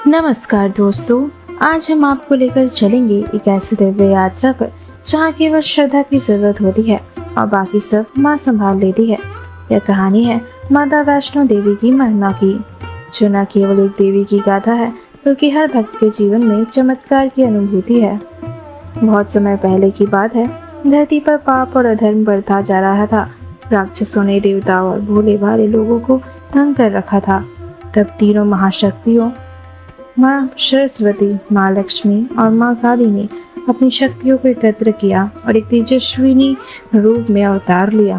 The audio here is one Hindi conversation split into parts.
नमस्कार दोस्तों, आज हम आपको लेकर चलेंगे एक ऐसी दिव्य यात्रा पर जहाँ केवल श्रद्धा की जरूरत होती है और बाकी सब माँ संभाल लेती है। यह कहानी है माता वैष्णो देवी की महिमा की, जो न केवल एक देवी की गाथा है बल्कि हर भक्त के जीवन में चमत्कार की अनुभूति है। बहुत समय पहले की बात है, धरती पर पाप और अधर्म बढ़ता जा रहा था। राक्षसों ने देवताओं और भोले भाले लोगों को तंग कर रखा था। तब तीनों महाशक्तियों माँ सरस्वती, माँ लक्ष्मी और माँ काली ने अपनी शक्तियों को एकत्र किया और एक तेजस्विनी रूप में अवतार लिया।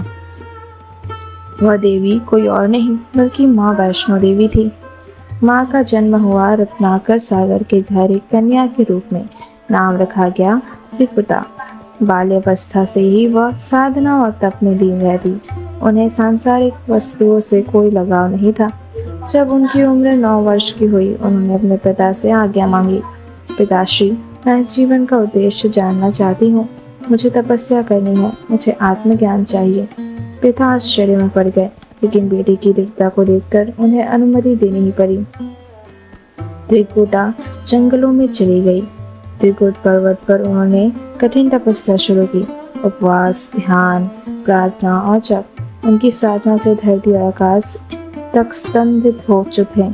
वह देवी कोई और नहीं बल्कि माँ वैष्णो देवी थी। माँ का जन्म हुआ रत्नाकर सागर के घर एक कन्या के रूप में। नाम रखा गया त्रिपुटा। बाल्यावस्था से ही वह साधना और तप में लीन रहती। उन्हें सांसारिक वस्तुओं से कोई लगाव नहीं था। जब उनकी उम्र 9 वर्ष की हुई, उन्होंने अपने पिता से आज्ञा मांगी। पिताश्री, मैं इस जीवन का उद्देश्य जानना चाहती हूँ। मुझे तपस्या करनी है, मुझे आत्मज्ञान चाहिए। पिता आश्चर्य में पड़ गए, लेकिन बेटी की दृढ़ता को देखकर उन्हें अनुमति देनी ही पड़ी। त्रिकुटा जंगलों में चली गई। त्रिकुट पर्वत पर उन्होंने कठिन तपस्या शुरू की। उपवास, ध्यान, प्रार्थना और जप। उनकी साधना से धरती और आकाश तक स्तंभित हो चुके थे।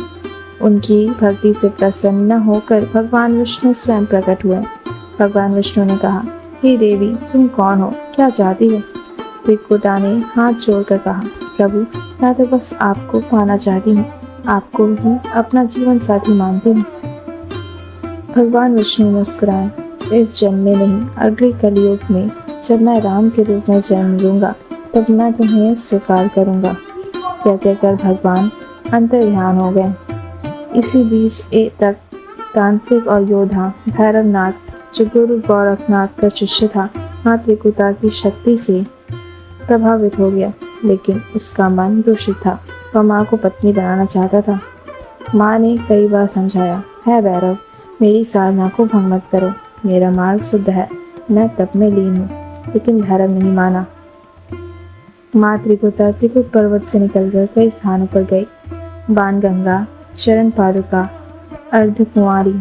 उनकी भक्ति से प्रसन्न होकर भगवान विष्णु स्वयं प्रकट हुए। भगवान विष्णु ने कहा, हे देवी, तुम कौन हो, क्या चाहती हो? त्रिकुटा ने हाथ जोड़कर कहा, प्रभु, मैं तो बस आपको पाना चाहती हूँ। आपको ही अपना जीवन साथी मानती हूँ। भगवान विष्णु मुस्कुराए, इस जन्म में नहीं, अगले कलयुग में जब मैं राम के रूप में जन्म लूंगा तब मैं तुम्हें स्वीकार करूंगा। यह कहकर भगवान अंतर्ध्यान हो गए। इसी बीच एक तक तांत्रिक और योद्धा भैरवनाथ, जो गुरु गोरखनाथ का शिष्य था, माँ त्रिकुटा की शक्ति से प्रभावित हो गया, लेकिन उसका मन दूषित था। वह माँ को पत्नी बनाना चाहता था। माँ ने कई बार समझाया, है भैरव, मेरी साधना को भंग मत करो, मेरा मार्ग शुद्ध है, मैं तप में लीन हूँ। लेकिन भैरव नहीं माना। माँ त्रिकुटा त्रिकुट पर्वत से निकलकर कई स्थानों पर गई। बाणगंगा, चरण पादुका, अर्धकुंवारी,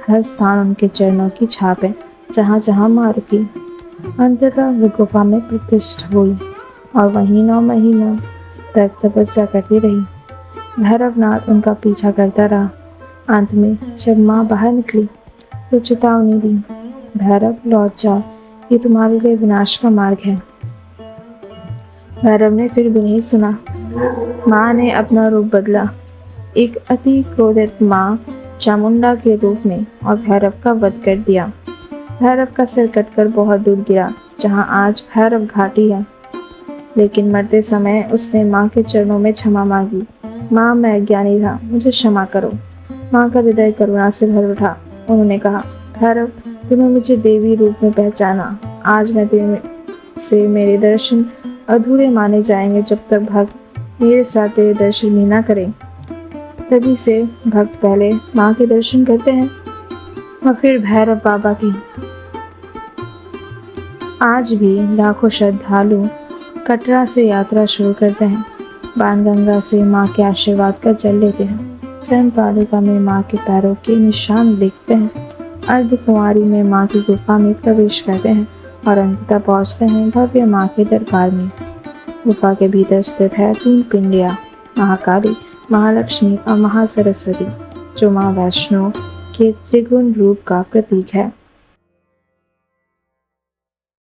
हर स्थान उनके चरणों की छाप है। जहाँ जहाँ माँ रुकी, अंततः वे गुफा में प्रतिष्ठ हुई और वहीं 9 महीनों तक तपस्या करती रही। भैरवनाथ उनका पीछा करता रहा। अंत में जब माँ बाहर निकली तो चेतावनी दी, भैरव, लौट जाओ, ये तुम्हारे लिए विनाश का मार्ग है। भैरव ने फिर भी नहीं सुना। माँ ने अपना रूप बदला, एक अति क्रोधित माँ चामुंडा के रूप में, और भैरव का वध कर दिया। भैरव का सिर कटकर बहुत दूर गिरा, जहाँ आज भैरव घाटी है। लेकिन मरते समय उसने माँ के चरणों में क्षमा मांगी। माँ, मैं अज्ञानी था, मुझे क्षमा करो। माँ का हृदय करुणा से भर उठा। उन्होंने कहा, भैरव, तुमने मुझे देवी रूप में पहचाना। आज मैं से मेरे दर्शन अधूरे माने जाएंगे जब तक भक्त मेरे साथ तेरे दर्शन भी ना करें। तभी से भक्त पहले माँ के दर्शन करते हैं और फिर भैरव बाबा की। आज भी लाखों श्रद्धालु कटरा से यात्रा शुरू करते हैं। बाणगंगा से माँ के आशीर्वाद का जल लेते हैं। चरण पादुका में माँ के पैरों के निशान देखते हैं। अर्धकुंवारी में माँ की गुफा में प्रवेश करते हैं और अंततः पहुँचते हैं भव्य माँ के दरबार में। गुफा के भीतर स्थित है 3 पिंडियाँ, महाकाली, महालक्ष्मी और महासरस्वती, जो माँ वैष्णो के त्रिगुण रूप का प्रतीक है।